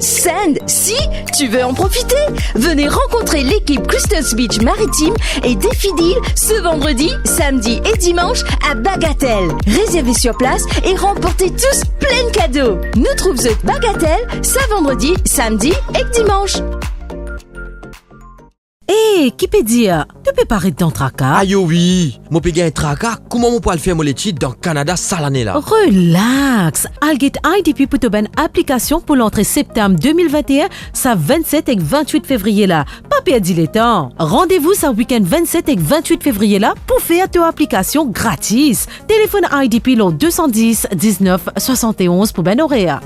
Sand, si tu veux en profiter, venez rencontrer l'équipe Crystals Beach Maritime et Défidil ce vendredi, samedi et dimanche à Bagatelle. Réservez sur place et remportez tous plein de cadeaux. Nous trouvons Bagatelle ce vendredi, samedi et dimanche. Hey, qui peut dire? Tu peux parler de ton tracas? Aïe oui, mon péga un tracas, comment on peut le faire mon l'étude dans Canada ça l'année là? Relax, Alget IDP pour te une application pour l'entrée septembre 2021, ça 27 et 28 février là. Pas perdre le temps. Rendez-vous ce week-end 27 et 28 février là pour faire ton application gratis. Téléphone IDP le 210 19 71 pour ben horaire.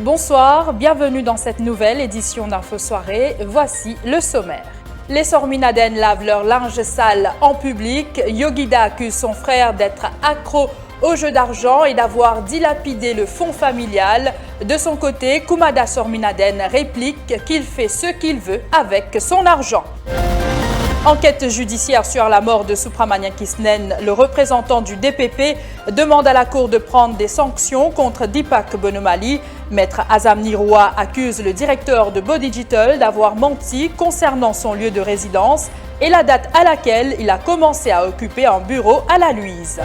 Bonsoir, bienvenue dans cette nouvelle édition d'Info Soirée. Voici le sommaire. Les Sorminaden lavent leur linge sale en public. Yogida accuse son frère d'être accro au jeu d'argent et d'avoir dilapidé le fonds familial. De son côté, Kumada Sorminaden réplique qu'il fait ce qu'il veut avec son argent. Enquête judiciaire sur la mort de Supramanian Kisnen. Le représentant du DPP demande à la Cour de prendre des sanctions contre Deepak Bonomali. Maître Azam Niroua accuse le directeur de Bodigital d'avoir menti concernant son lieu de résidence et la date à laquelle il a commencé à occuper un bureau à la Luise.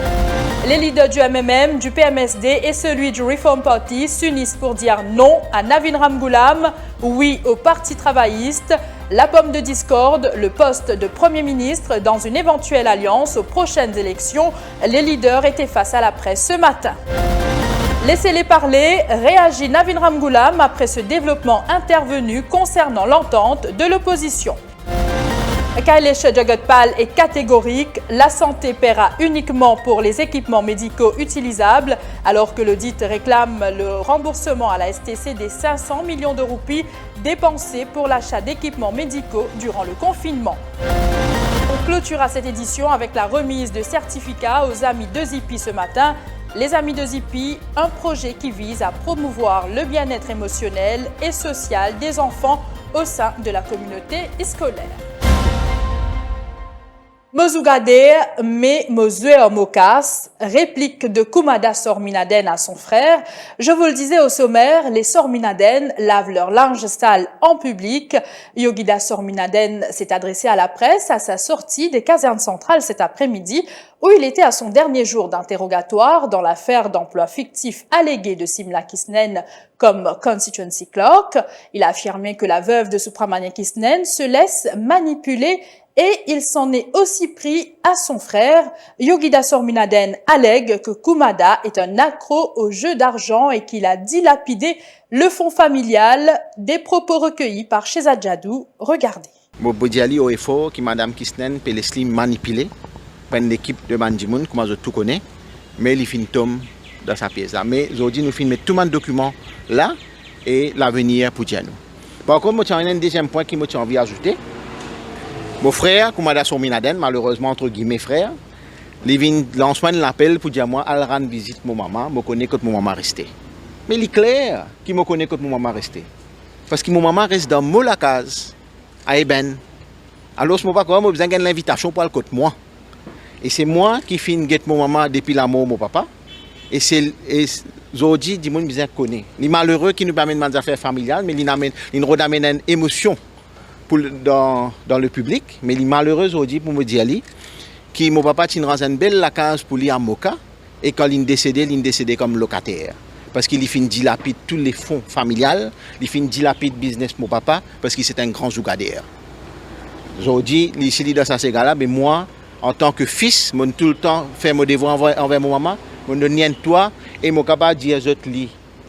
Les leaders du MMM, du PMSD et celui du Reform Party s'unissent pour dire non à Navin Ramgoolam, oui au Parti travailliste. La pomme de discorde, le poste de Premier ministre dans une éventuelle alliance aux prochaines élections. Les leaders étaient face à la presse ce matin. Laissez-les parler, réagit Navin Ramgoolam après ce développement intervenu concernant l'entente de l'opposition. Kailesh Jagotpal est catégorique, la santé paiera uniquement pour les équipements médicaux utilisables, alors que l'audit réclame le remboursement à la STC des 500 millions de roupies dépensés pour l'achat d'équipements médicaux durant le confinement. On clôturera cette édition avec la remise de certificats aux Amis de Zipi ce matin. Les Amis de Zipi, un projet qui vise à promouvoir le bien-être émotionnel et social des enfants au sein de la communauté scolaire. Mozugade, mais Mozue Mokas, réplique de Kumada Sorminaden à son frère. Je vous le disais au sommaire, les Sorminaden lavent leur linge sale en public. Yogida Sorminaden s'est adressé à la presse à sa sortie des casernes centrales cet après-midi, où il était à son dernier jour d'interrogatoire dans l'affaire d'emploi fictif allégué de Simla Kisnen comme constituency clerk. Il a affirmé que la veuve de Supramanian Kisnen se laisse manipuler et il s'en est aussi pris à son frère. Yogida Sorminaden allègue que Kumada est un accro au jeu d'argent et qu'il a dilapidé le fonds familial. Des propos recueillis par Shehzad Jadou. Regardez. Bodiali au effort qui Madame Kisnen peut les manipuler par une équipe de Bandimoun, comme je tout connais, mais il finit tom dans sa pièce là. Mais aujourd'hui nous filmons tout le document là et l'avenir pour Dianou. Par contre, il y a un deuxième point qui m'a envie d'ajouter. Mon frère, Kumada Sorminaden, malheureusement entre guillemets frère, il vient lancer l'appel pour dire moi, al rendre visite mon maman, me connaît que mon maman resté. Mais il est clair qu'il me connaît que mon maman resté. Parce que mon maman reste dans la case, à Eben. Alors je n'ai pas besoin de l'invitation pour le côté moi. Et c'est moi qui finis de mon maman depuis la mort de mon papa. Et c'est aujourd'hui, dis moi, je connais. Il est malheureux qui nous amène dans des affaires familiales, mais il nous amène une émotion. Dans le public, mais il est malheureux aujourd'hui pour me dire que mon papa tient une belle case pour lui à Moka et quand il est décédé comme locataire. Parce qu'il finit dilapide tous les fonds familiales, il finit dilapide business mon papa parce qu'il c'est un grand jougadère. Aujourd'hui, il est dans sa ségala, mais moi, en tant que fils, je tout le temps faire mon devoir envers mon maman, je donne toi et mon papa dit à eux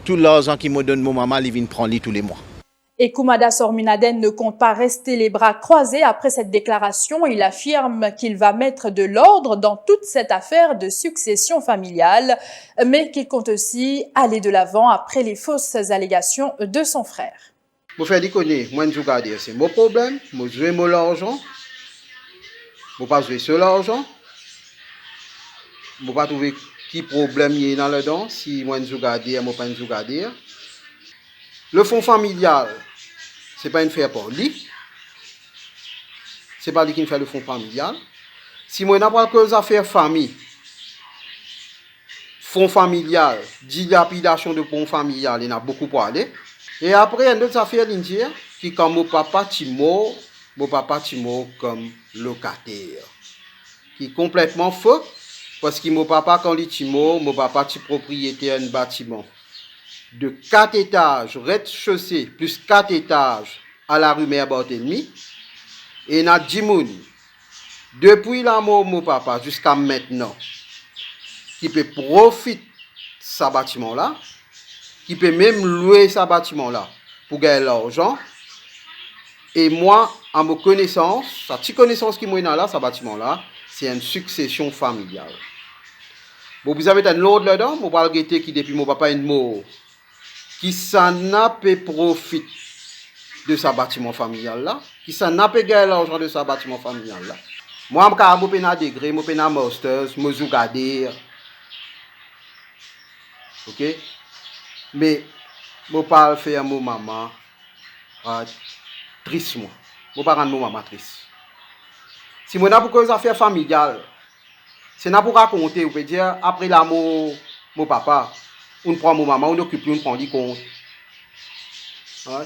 tous l'argent qu'il me donne mon maman, il vient prendre tous les mois. Et Koumada Sorminaden ne compte pas rester les bras croisés après cette déclaration. Il affirme qu'il va mettre de l'ordre dans toute cette affaire de succession familiale, mais qu'il compte aussi aller de l'avant après les fausses allégations de son frère. Je fais connaître, moi je regarde, c'est mon problème, je joue mon argent, je pas jouer sur l'argent, je pas trouver qui problème il y a dans le don si moi je regarde, moi pas je regarde. Le fonds familial, ce n'est pas une affaire pour lui. Ce n'est pas lui qui fait le fonds familial. Si moi, je n'ai pas que les affaires famille, fonds familial, dilapidation de fonds familial, il y a beaucoup pour aller. Et après, il y a d'autres affaires d'India qui, comme mon papa Timo comme locataire. Qui est complètement faux. Parce que mon papa, quand il est mon papa est propriétaire d'un bâtiment de 4 étages, rez-de-chaussée, plus 4 étages à la rue Mère Barthélemy. Et il y a 10 personnes, depuis la mort de mon papa jusqu'à maintenant, qui peut profiter de ce bâtiment-là, qui peut même louer ce bâtiment-là pour gagner l'argent. Et moi, à ma connaissance, sa petite connaissance qui m'a là, ce bâtiment-là, c'est une succession familiale. Bon, vous avez un autre là-dedans, je vais regretter qui depuis mon papa est mort, qui s'en a pu profiter de ce bâtiment familial là, qui s'en a pu gagner l'argent de ce bâtiment familial là. Moi, je suis un degré, je suis un master, je suis garder. Ok? Mais je ne peux pas faire mon maman triste. Je ne peux pas rendre mon maman triste. Si je n'ai pas des affaires familiales, c'est pour raconter, on peut dire, après la mort de mon papa, on prend mon maman, on occupe, on prend du compte. Ouais.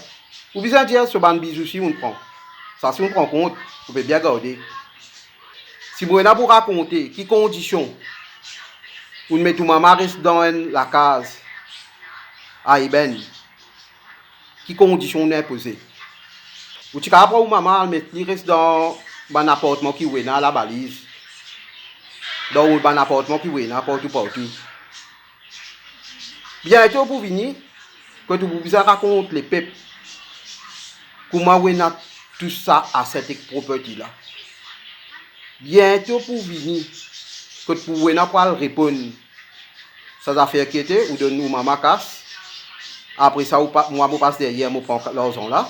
Ou bien dire, ce ban bisou si on prend. Ça, si on prend compte, on peut bien garder. Si vous avez pour raconter, qui condition, on met tout maman reste dans la case, à Eben, qui condition on est posé. Ou tu après où maman reste dans un appartement qui est dans la balise. Dans un appartement qui est n'importe partout. Bientôt pour venir, quand vous racontez les peuples, comment on a tout ça à cette propriété-là. Bientôt pour venir, quand vous n'avez pas répondre à ces affaires qui étaient, ou de nous, maman casse. Après ça, moi, je passe derrière, je prends l'argent là.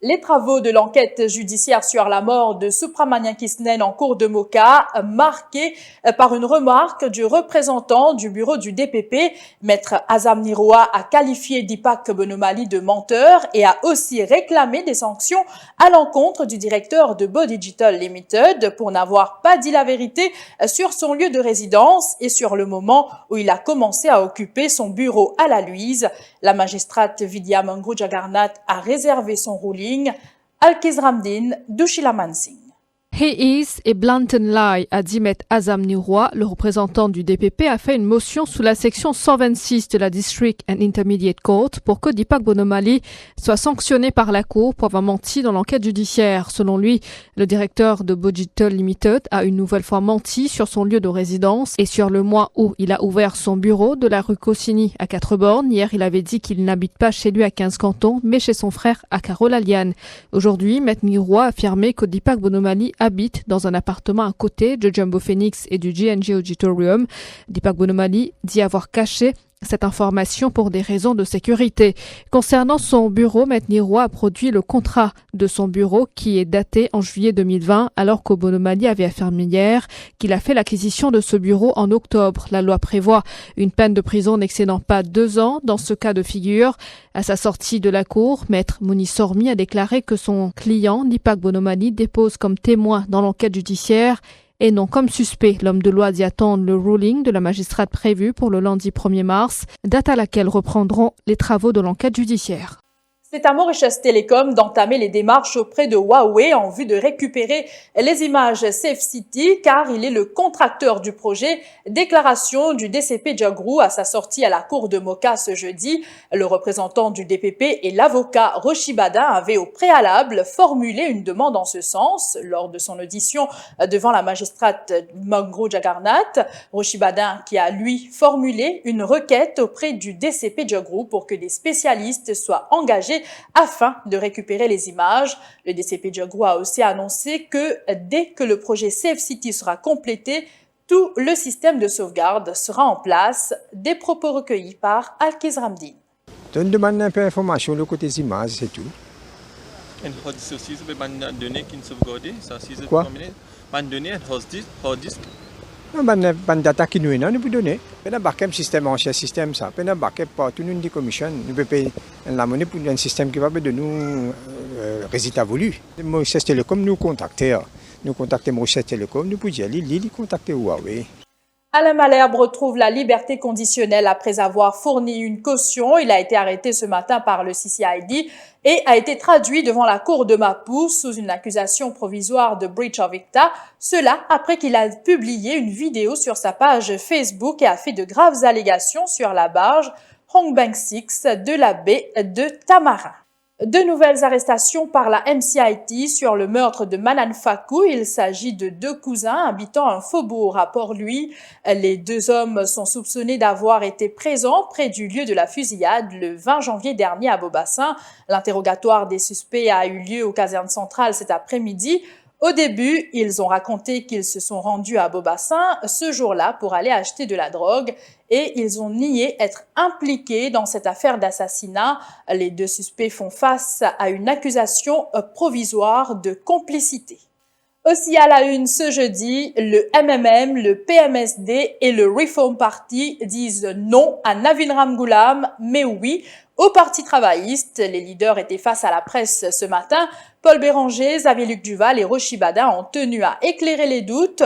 Les travaux de l'enquête judiciaire sur la mort de Supramanian Kisnen en cours de Moka, marqués par une remarque du représentant du bureau du DPP, Maître Azam Niroa a qualifié Dipak Bonomali de menteur et a aussi réclamé des sanctions à l'encontre du directeur de Beau Digital Limited pour n'avoir pas dit la vérité sur son lieu de résidence et sur le moment où il a commencé à occuper son bureau à la Luise. La magistrate Vidya Mangrou Jagarnath a réservé son ruling. Alkiz Ramdin, Dushila Mansingh. He is a blatant lie, a dit Maître Azam Niroa. Le représentant du DPP a fait une motion sous la section 126 de la District and Intermediate Court pour que Dipak Bonomali soit sanctionné par la Cour pour avoir menti dans l'enquête judiciaire. Selon lui, le directeur de Beau Digital Limited a une nouvelle fois menti sur son lieu de résidence et sur le mois où il a ouvert son bureau de la rue Cossini à 4 bornes. Hier, il avait dit qu'il n'habite pas chez lui à 15 cantons, mais chez son frère à Carole-Aliane. Aujourd'hui, Maître Niroa a affirmé que Dipak Bonomali habite dans un appartement à côté de Jumbo Phoenix et du GNG Auditorium. Dipak Bonomali dit avoir caché cette information pour des raisons de sécurité. Concernant son bureau, Maître Niroa a produit le contrat de son bureau qui est daté en juillet 2020, alors que Bonomali avait affirmé hier qu'il a fait l'acquisition de ce bureau en octobre. La loi prévoit une peine de prison n'excédant pas 2 ans dans ce cas de figure. À sa sortie de la cour, Maître Mouni Sormi a déclaré que son client, Dipak Bonomali, dépose comme témoin dans l'enquête judiciaire et non comme suspect. L'homme de loi dit attendre le ruling de la magistrate prévu pour le lundi 1er mars, date à laquelle reprendront les travaux de l'enquête judiciaire. C'est à Mauritius Telecom d'entamer les démarches auprès de Huawei en vue de récupérer les images Safe City car il est le contracteur du projet. Déclaration du DCP Djagrou à sa sortie à la cour de Moka ce jeudi. Le représentant du DPP et l'avocat Rochibada avaient au préalable formulé une demande en ce sens lors de son audition devant la magistrate Mangrou Jagarnath. Rochibada qui a lui formulé une requête auprès du DCP Djagrou pour que des spécialistes soient engagés télé afin de récupérer les images. Le DCP Djogou a aussi annoncé que dès que le projet Safe City sera complété, tout le système de sauvegarde sera en place. Des propos recueillis par Alkiz Ramdin. On demande un peu d'informations le côté des images, c'est tout. Et hard disk aussi, c'est des données qui sont sauvegardées. Ça, si c'est quoi? Des données, hard disk. Ban data qui nous est, nous peut donner. On a un système, ancien système, ça. On a un backup partout, nous dit commission. Nous pouvons payer la monnaie pour un système qui va de nous résultat voulu. Mauritius Telecom nous contacter. Nous contacter Mauritius Telecom, nous pouvons dire, il contacter Huawei. Alain Malherbe retrouve la liberté conditionnelle après avoir fourni une caution. Il a été arrêté ce matin par le CCID et a été traduit devant la cour de Maputo sous une accusation provisoire de breach of ICTA. Cela après qu'il a publié une vidéo sur sa page Facebook et a fait de graves allégations sur la barge Hongbang 6 de la baie de Tamarin. De nouvelles arrestations par la MCIT sur le meurtre de Manan Fakou. Il s'agit de deux cousins habitant un faubourg à Port-Louis. Les deux hommes sont soupçonnés d'avoir été présents près du lieu de la fusillade le 20 janvier dernier à Beaubassin. L'interrogatoire des suspects a eu lieu aux casernes centrales cet après-midi. Au début, ils ont raconté qu'ils se sont rendus à Beaubassin ce jour-là pour aller acheter de la drogue et ils ont nié être impliqués dans cette affaire d'assassinat. Les deux suspects font face à une accusation provisoire de complicité. Aussi à la une ce jeudi, le MMM, le PMSD et le Reform Party disent non à Navin Ramgoolam, mais oui au Parti travailliste. Les leaders étaient face à la presse ce matin. Paul Béranger, Xavier-Luc Duval et Rochi Badin ont tenu à éclairer les doutes.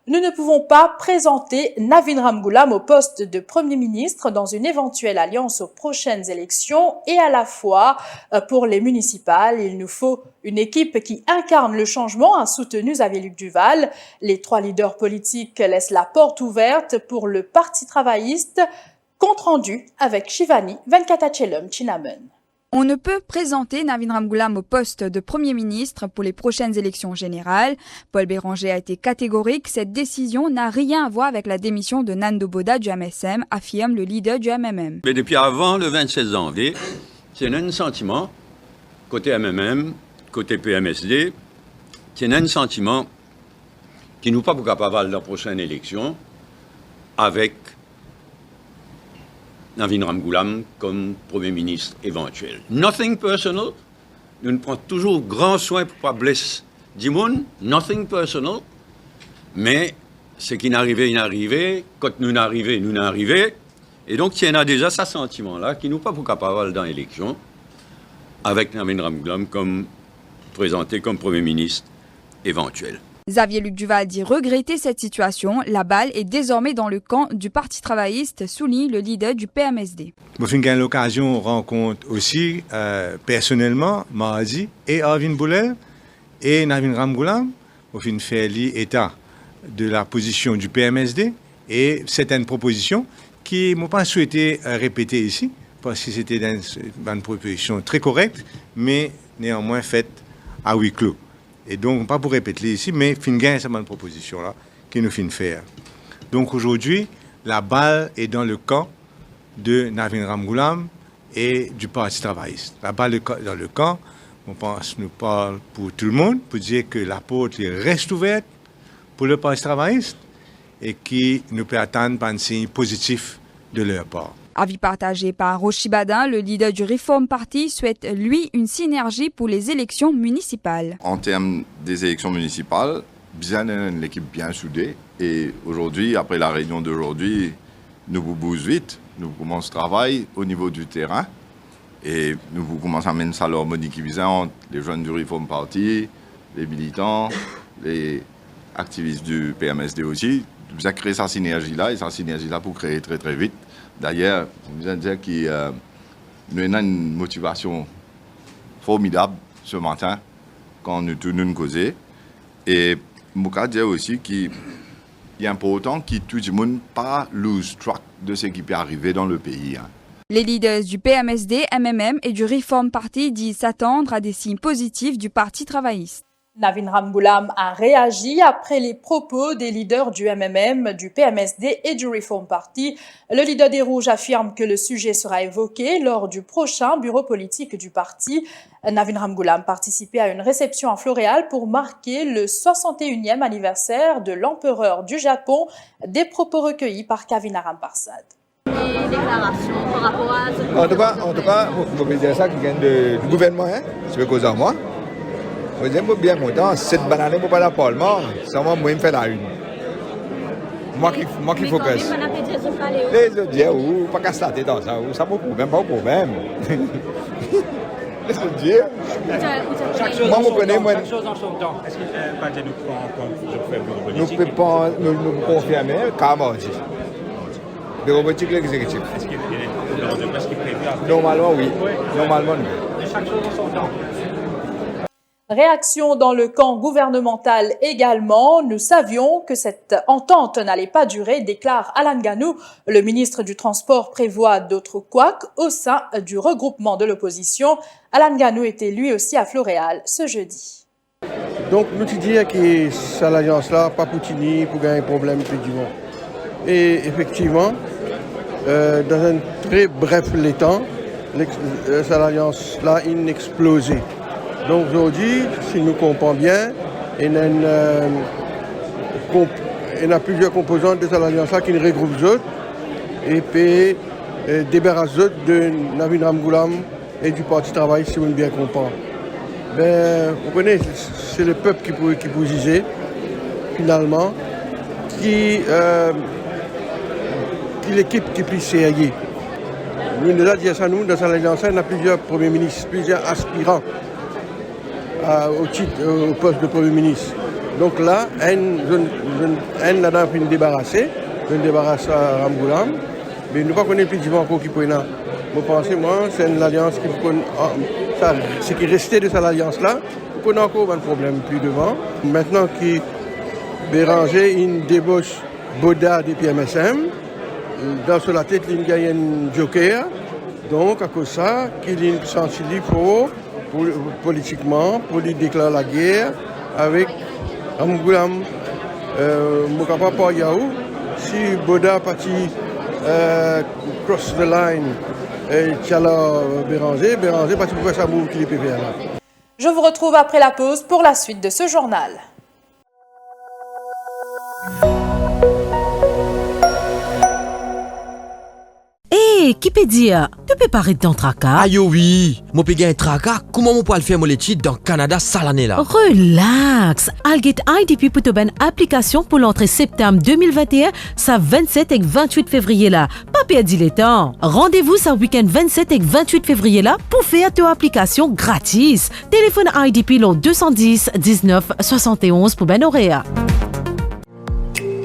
Nous ne pouvons pas présenter Navin Ramgoolam au poste de Premier ministre dans une éventuelle alliance aux prochaines élections et à la fois pour les municipales. Il nous faut une équipe qui incarne le changement, a soutenu Xavier-Luc Duval. Les trois leaders politiques laissent la porte ouverte pour le Parti travailliste. Compte rendu avec Shivani Venkatachelum Chinaman. On ne peut présenter Navin Ramgoolam au poste de Premier ministre pour les prochaines élections générales. Paul Béranger a été catégorique. Cette décision n'a rien à voir avec la démission de Nando Boda du MSM, affirme le leader du MMM. Mais depuis avant le 26 janvier, c'est un sentiment, côté MMM, côté PMSD, c'est un sentiment qui nous pas capable de la prochaine élection avec Navin Ramgoolam comme Premier ministre éventuel. Nothing personal. Nous prenons toujours grand soin pour ne pas blesser du monde. Nothing personal. Mais ce qui n'arrivait, il n'arrivait. Quand nous n'arrivait, nous n'arrivait. Et donc, il y en a déjà ce sentiment-là qui nous pas capable dans l'élection avec Navin Ramgoolam comme présenté comme Premier ministre éventuel. Xavier-Luc Duval dit regretter cette situation. La balle est désormais dans le camp du Parti travailliste, souligne le leader du PMSD. J'ai eu l'occasion de rencontrer aussi personnellement mardi et Arvin Boulel et Navin Ramgoolam. J'ai fait l'état de la position du PMSD et certaines propositions qui ne m'ont pas souhaité répéter ici parce que c'était une proposition très correcte mais néanmoins faite à huis clos. Et donc, pas pour répéter ici, mais fin c'est une proposition là qui nous fin faire. Donc aujourd'hui, la balle est dans le camp de Navin Ramgoolam et du Parti travailliste. La balle est dans le camp, on pense, nous parle pour tout le monde, pour dire que la porte reste ouverte pour le Parti travailliste et qui nous peut attendre un signe positif de leur part. Avis partagé par Rochi Badin, le leader du Reform Party souhaite, lui, une synergie pour les élections municipales. En termes des élections municipales, bien une équipe bien soudée. Et aujourd'hui, après la réunion d'aujourd'hui, nous vous bougons vite, nous commençons le travail au niveau du terrain. Et nous commençons à mener ça à l'harmonie qui vise entre les jeunes du Reform Party, les militants, les activistes du PMSD aussi. Nous avons créé cette synergie-là, et cette synergie-là pour créer très très vite. D'ailleurs, je veux dire que nous avons une motivation formidable ce matin quand nous nous causons. Et je veux dire aussi qu'il est important que tout le monde ne pas lose track de ce qui peut arriver dans le pays. Les leaders du PMSD, MMM et du Reform Party disent s'attendre à des signes positifs du Parti travailliste. Navin Ramgoolam a réagi après les propos des leaders du MMM, du PMSD et du Reform Party. Le leader des Rouges affirme que le sujet sera évoqué lors du prochain bureau politique du parti. Navin Ramgoolam participait à une réception à Floréal pour marquer le 61e anniversaire de l'empereur du Japon, des propos recueillis par Kavina Ramparsad. Déclaration par rapport à... En tout cas, vous pouvez dire ça qui vient du gouvernement, hein, c'est à cause de moi. Je suis bien content, cette banane pour pas la Parlement, ça m'a moi me fait la une. Moi qui focus. Les autres disent, ou pas qu'à se la tête dans ça, ou ça pas de problème. Les autres disent, moi je connais, moi. Chaque chose en son temps. Est-ce que le parti nous prend en compte le bureau politique? Nous confirmer, carrément dit. Bureau politique l'exécutif. Est-ce qu'il y a une conférence de presse qui est prévue? Normalement, oui. Normalement, oui. Chaque chose en son temps. Réaction dans le camp gouvernemental également. Nous savions que cette entente n'allait pas durer, déclare Alan Ganou. Le ministre du Transport prévoit d'autres couacs au sein du regroupement de l'opposition. Alan Ganou était lui aussi à Floréal ce jeudi. Donc, nous te disons que cette alliance-là, pas Poutini pour gagner un problème, effectivement. Et effectivement, dans un très bref temps, cette alliance-là a explosé. Donc aujourd'hui, si nous comprenons bien, il y a plusieurs composantes de cette alliance-là qui nous regroupent les autres et puis débarrassent les autres de Navin Ramgoolam et du Parti Travail, si vous bien comprendre. Ben, vous connaissez, c'est le peuple qui peut juger, finalement, qui l'équipe qui peut essayer. Nous nous avons dit ça, nous, dans cette alliance-là, il y a plusieurs premiers ministres, plusieurs aspirants au poste de Premier ministre. Donc là, elle n'a pas pu nous débarrasser, nous débarrasser à Ramgoolam, mais nous ne connaissons pas plus encore qui peut y avoir. Je pense que c'est une alliance qui peut... Ce qui est resté de cette alliance-là, nous avons encore un problème plus devant. Maintenant que Béranger une débauche Boda des PMSM, dans sur la tête, il y a un joker, donc à cause de ça, qu'il est sensible politiquement, pour lui déclarer la guerre avec Ramgoolam. Mokapa pas Yahoo, si Boda parti cross the line et Tchala Béranger parti pour faire sa move qu'il est PPA là. Je vous retrouve après la pause pour la suite de ce journal. Qui peut dire, tu peux parler de ton tracas? Aïe oui, mon péga un tracas, comment mon le faire mon l'étude dans Canada ça l'année là? Relax, Alget IDP pour te une application pour l'entrée septembre 2021, ça 27 et 28 février là. Pas perdre le temps. Rendez-vous ça week-end 27 et 28 février là pour faire ton application gratis. Téléphone IDP le 210 19 71 pour ben horaire.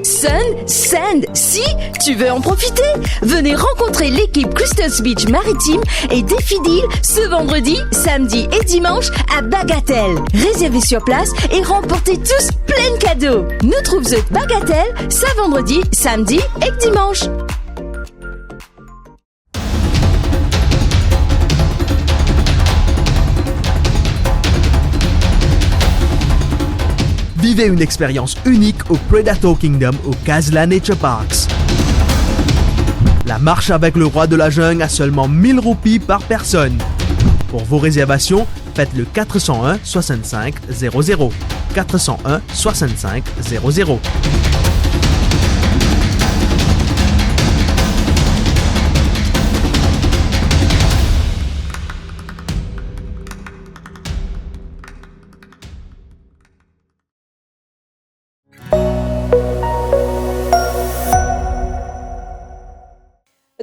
Sun, Sand, si tu veux en profiter, venez rencontrer l'équipe Crystals Beach Maritime et Défidil ce vendredi, samedi et dimanche à Bagatelle. Réservez sur place et remportez tous plein de cadeaux. Nous trouvons Bagatelle ce vendredi, samedi et dimanche. Vivez une expérience unique au Predator Kingdom au Kazla Nature Parks. La marche avec le roi de la jungle à seulement 1000 roupies par personne. Pour vos réservations, faites le 401 65 00. 401 65 00.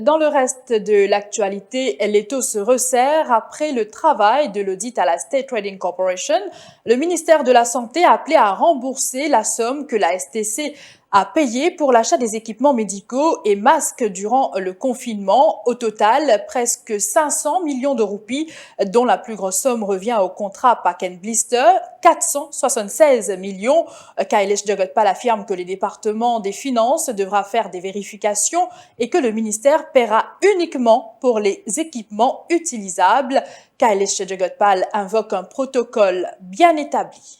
Dans le reste de l'actualité, l'étau se resserre après le travail de l'audit à la State Trading Corporation. Le ministère de la Santé a appelé à rembourser la somme que la STC a payé pour l'achat des équipements médicaux et masques durant le confinement. Au total, presque 500 millions de roupies, dont la plus grosse somme revient au contrat Pack and Blister, 476 millions. Kailesh Jagotpal affirme que les départements des finances devra faire des vérifications et que le ministère paiera uniquement pour les équipements utilisables. Kailesh Jagotpal invoque un protocole bien établi.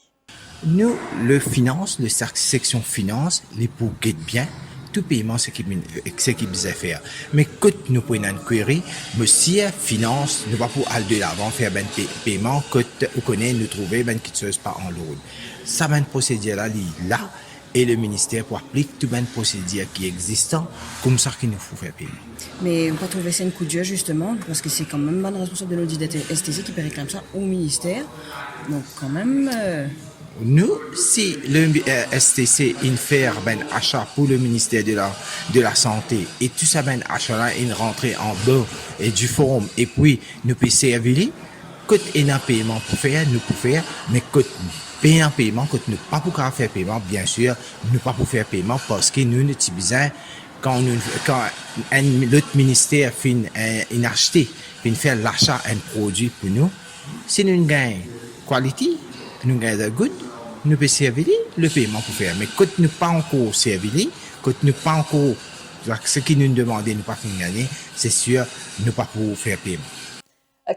Nous, le finance, le section finance, les pour guide bien, tout paiement, ce qui nous a fait. Mais quand nous prenons une query, monsieur finance, nous pas pour aller de l'avant, faire ben paiement, quand on connaît, nous trouver ben quelque chose pas en lourd. Ça ben procédure là, et le ministère pour appliquer tout ben procédure qui est existant, comme ça qu'il nous faut faire payer. Mais on peut trouver ça une coup de dur justement, parce que c'est quand même le responsable de l'audit STC qui peut réclamer ça au ministère. Donc quand même... Nous, si le STC fait ben achat pour le ministère de la Santé et tout ça ben achat là, une rentrée en bas et du forum et puis nous peut servir, quand il y a un paiement pour faire, nous pouvons faire, mais quand payer un paiement, quand nous pas pour faire paiement, bien sûr, nous pas pour faire paiement parce que nous avons besoin quand l'autre ministère fait une acheter, puis faire l'achat d'un produit pour nous, si nous gagnons qualité, nous gagnons good, nous pouvons servir le paiement pour faire. Mais quand nous pas encore servir, quand nous pas encore ce qui nous demande, nous pas gagner, c'est sûr, nous pas pour faire paiement.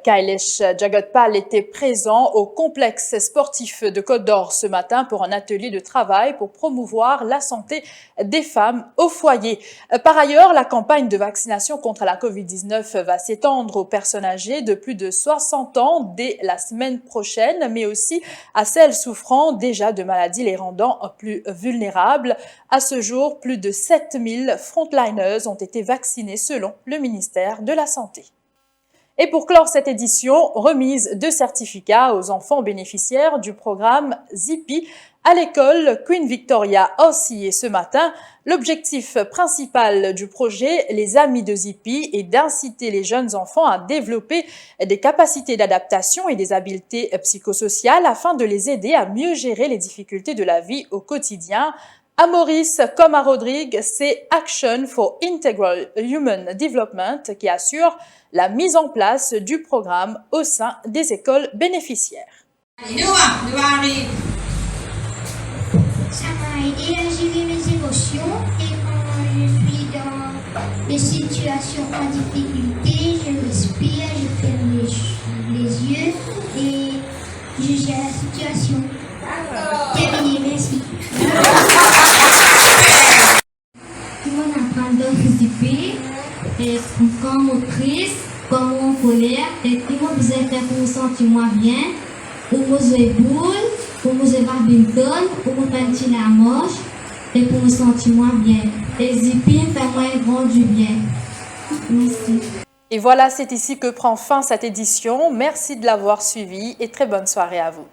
Kailesh Jagotpal était présent au complexe sportif de Côte d'Or ce matin pour un atelier de travail pour promouvoir la santé des femmes au foyer. Par ailleurs, la campagne de vaccination contre la COVID-19 va s'étendre aux personnes âgées de plus de 60 ans dès la semaine prochaine, mais aussi à celles souffrant déjà de maladies les rendant plus vulnérables. À ce jour, plus de 7000 frontliners ont été vaccinés selon le ministère de la Santé. Et pour clore cette édition, remise de certificats aux enfants bénéficiaires du programme Zippy à l'école Queen Victoria Ossie. Et ce matin, l'objectif principal du projet Les Amis de Zippy est d'inciter les jeunes enfants à développer des capacités d'adaptation et des habiletés psychosociales afin de les aider à mieux gérer les difficultés de la vie au quotidien. À Maurice comme à Rodrigue, c'est Action for Integral Human Development qui assure la mise en place du programme au sein des écoles bénéficiaires. Ça m'a aidé à gérer mes émotions et quand je suis dans des situations en difficulté, je respire, je ferme les yeux et je gère la situation. Terminé, merci. Comment apprendre à participer et comme motrice, comme en colère, et comment vous êtes fait pour vous sentir moins bien, pour vous jouer boule, pour vous jouer badminton, pour vous faire la manche et pour vous sentir moins bien. Et Zippy fait moins grand du bien. Merci. Et voilà, c'est ici que prend fin cette édition. Merci de l'avoir suivi et très bonne soirée à vous.